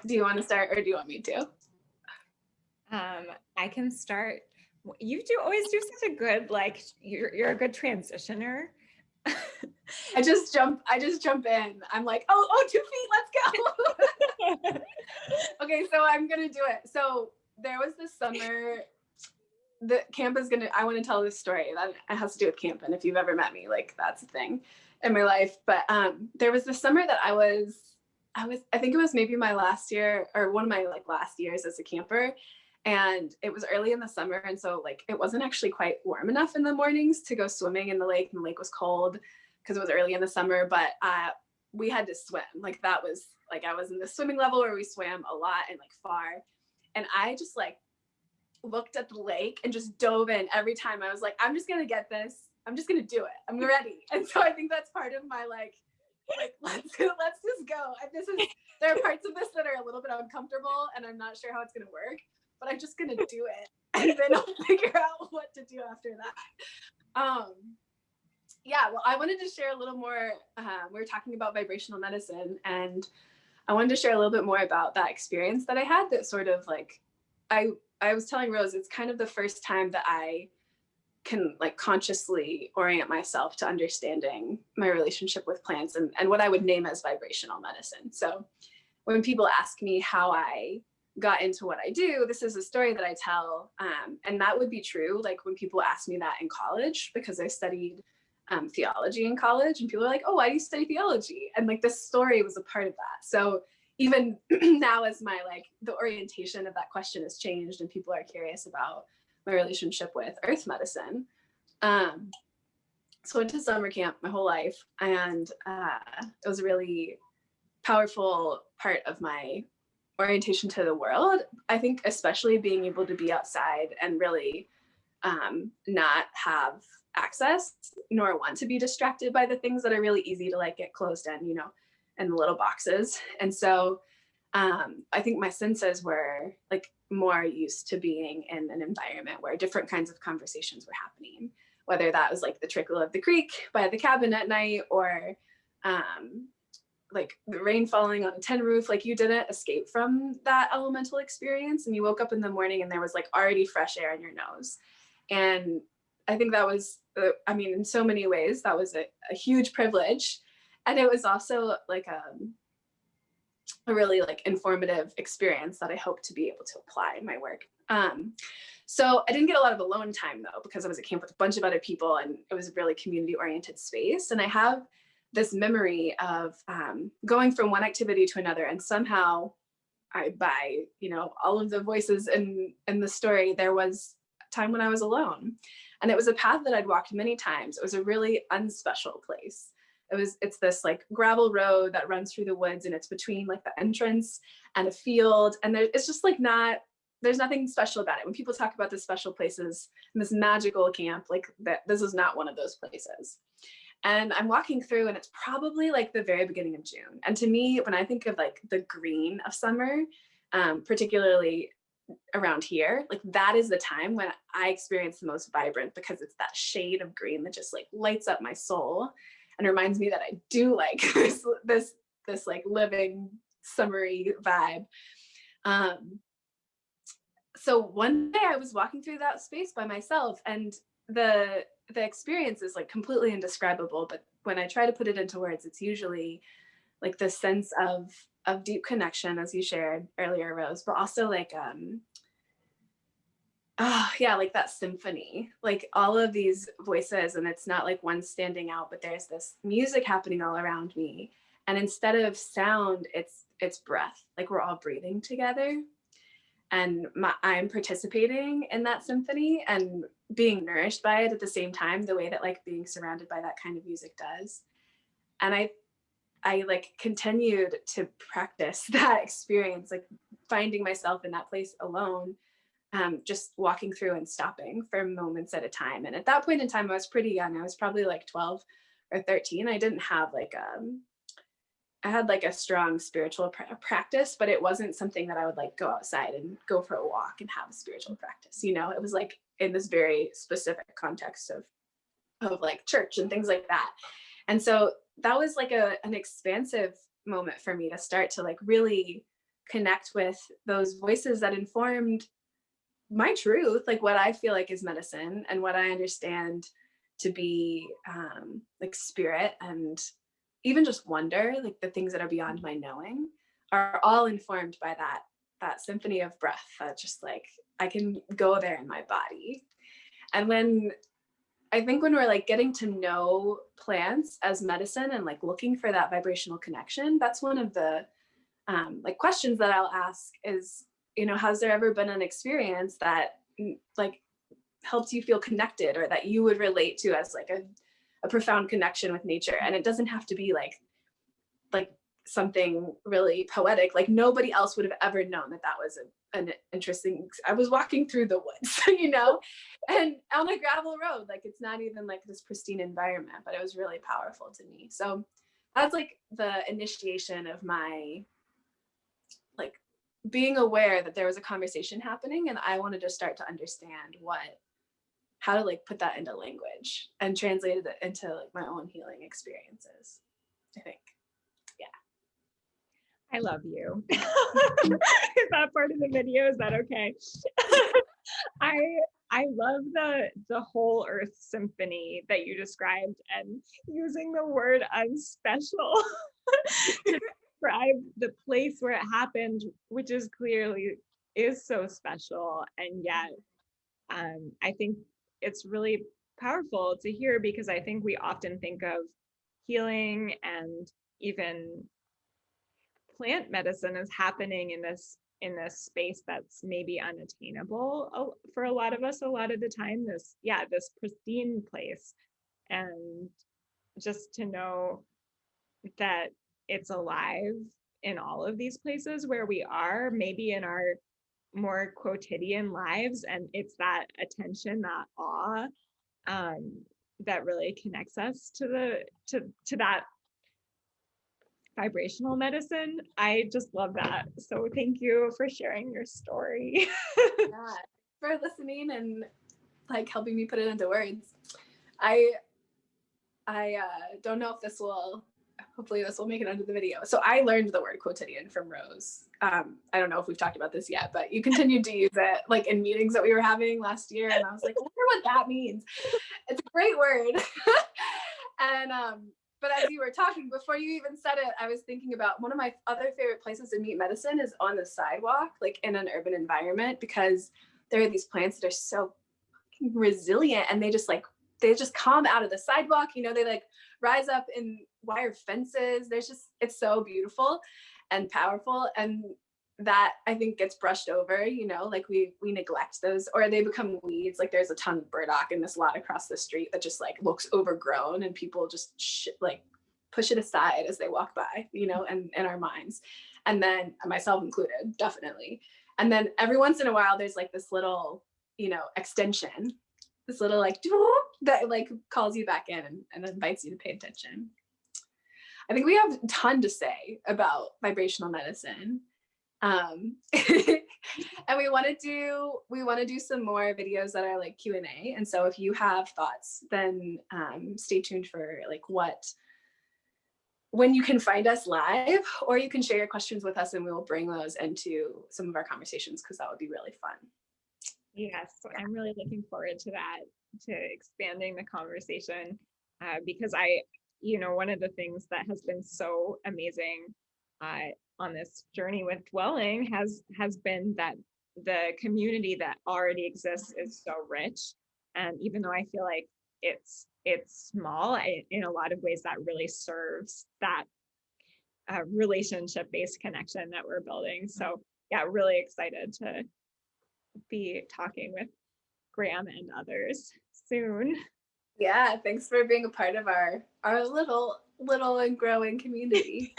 Do you want to start, or do you want me to? I can start. You always do such a good, like, you're a good transitioner. I just jump in. I'm like, oh, 2 feet, let's go. Okay, so I'm gonna do it. So there was this summer, the camp is I want to tell this story that it has to do with camp, and if you've ever met me, like, that's a thing in my life. But there was this summer that I think it was maybe my last year, or one of my like last years as a camper, and it was early in the summer, and so like it wasn't actually quite warm enough in the mornings to go swimming in the lake, and the lake was cold because it was early in the summer. But we had to swim. Like, that was like, I was in the swimming level where we swam a lot and like far, and I just like looked at the lake and just dove in every time. I was like, I'm just gonna get this. I'm just gonna do it. I'm ready. And so I think that's part of my like let's just go. There are parts of this that are a little bit uncomfortable, and I'm not sure how it's gonna work, but I'm just gonna do it, and then I'll figure out what to do after that. Yeah, well, I wanted to share a little more. We were talking about vibrational medicine, and I wanted to share a little bit more about that experience that I had. That sort of like, I was telling Rose, it's kind of the first time that I can like consciously orient myself to understanding my relationship with plants and what I would name as vibrational medicine. So when people ask me how I got into what I do, this is a story that I tell. And that would be true. Like, when people ask me that in college, because I studied theology in college, and people are like, oh, why do you study theology? And like, this story was a part of that. So even now, as my like the orientation of that question has changed, and people are curious about my relationship with earth medicine. So I went to summer camp my whole life, and it was a really powerful part of my orientation to the world. I think especially being able to be outside and really not have access nor want to be distracted by the things that are really easy to like get closed in, you know, in the little boxes. And so I think my senses were like more used to being in an environment where different kinds of conversations were happening, whether that was like the trickle of the creek by the cabin at night, or like the rain falling on a tin roof. Like, you didn't escape from that elemental experience, and you woke up in the morning and there was like already fresh air in your nose. And I think that was, I mean, in so many ways, that was a huge privilege. And it was also like a really like informative experience that I hope to be able to apply in my work. So I didn't get a lot of alone time though, because I was at camp with a bunch of other people, and it was a really community oriented space. And I have this memory of going from one activity to another, and somehow by, you know, all of the voices in the story, there was a time when I was alone. And it was a path that I'd walked many times. It was a really unspecial place. It's this like gravel road that runs through the woods, and it's between like the entrance and a field. And it's just like there's nothing special about it. When people talk about the special places and this magical camp, like that, this is not one of those places. And I'm walking through, and it's probably like the very beginning of June. And to me, when I think of like the green of summer, particularly around here, like that is the time when I experience the most vibrant, because it's that shade of green that just like lights up my soul and reminds me that I do like this like living summery vibe. So one day I was walking through that space by myself, and the experience is like completely indescribable, but when I try to put it into words, it's usually like the sense of deep connection, as you shared earlier, Rose, but also like like that symphony, like all of these voices, and it's not like one standing out, but there's this music happening all around me, and instead of sound, it's breath. Like, we're all breathing together, and I'm participating in that symphony and being nourished by it at the same time, the way that like being surrounded by that kind of music does. And I like continued to practice that experience, like finding myself in that place alone, just walking through and stopping for moments at a time. And at that point in time, I was pretty young. I was probably like 12 or 13. I didn't have like I had like a strong spiritual practice, but it wasn't something that I would like go outside and go for a walk and have a spiritual practice. You know, it was like in this very specific context of like church and things like that. And so that was like an expansive moment for me to start to like really connect with those voices that informed my truth, like what I feel like is medicine and what I understand to be like spirit and even just wonder, like the things that are beyond my knowing are all informed by that symphony of breath that just like I can go there in my body. And when I think when we're like getting to know plants as medicine and like looking for that vibrational connection, that's one of the like questions that I'll ask is, you know, has there ever been an experience that like helped you feel connected or that you would relate to as like a profound connection with nature? And it doesn't have to be like something really poetic. Like nobody else would have ever known that was an interesting, I was walking through the woods, you know, and on a gravel road, like it's not even like this pristine environment, but it was really powerful to me. So that's like the initiation of my like being aware that there was a conversation happening, and I wanted to start to understand how to like put that into language and translate it into like my own healing experiences, I think. I love you. Is that part of the video? Is that okay? I love the whole Earth symphony that you described, and using the word unspecial to describe the place where it happened, which is clearly is so special. And yet I think it's really powerful to hear, because I think we often think of healing and even plant medicine is happening in this space that's maybe unattainable for a lot of us a lot of the time, this pristine place. And just to know that it's alive in all of these places where we are, maybe in our more quotidian lives, and it's that attention, that awe, that really connects us to that vibrational medicine. I just love that. So thank you for sharing your story. Yeah, for listening and like helping me put it into words. I don't know if hopefully this will make it onto the video. So I learned the word quotidian from Rose. I don't know if we've talked about this yet, but you continued to use it like in meetings that we were having last year. And I was like, I wonder what that means. It's a great word. And but as you were talking, before you even said it, I was thinking about one of my other favorite places to meet medicine is on the sidewalk, like in an urban environment, because there are these plants that are so resilient, and they just come out of the sidewalk, you know, they like rise up in wire fences. It's so beautiful and powerful. And that I think gets brushed over, you know, like we neglect those, or they become weeds. Like there's a ton of burdock in this lot across the street that just like looks overgrown, and people just like push it aside as they walk by, you know, and in our minds. And then myself included, definitely. And then every once in a while, there's like this little, you know, extension, this little like that like calls you back in and invites you to pay attention. I think we have a ton to say about vibrational medicine. And we want to do some more videos that are like Q&A. And so if you have thoughts, then stay tuned for like when you can find us live, or you can share your questions with us and we will bring those into some of our conversations, because that would be really fun. Yes, I'm really looking forward to that, to expanding the conversation, because one of the things that has been so amazing on this journey with dwelling has been that the community that already exists is so rich. And even though I feel like it's small, in a lot of ways that really serves that relationship-based connection that we're building. So yeah, really excited to be talking with Graham and others soon. Yeah, thanks for being a part of our little and growing community.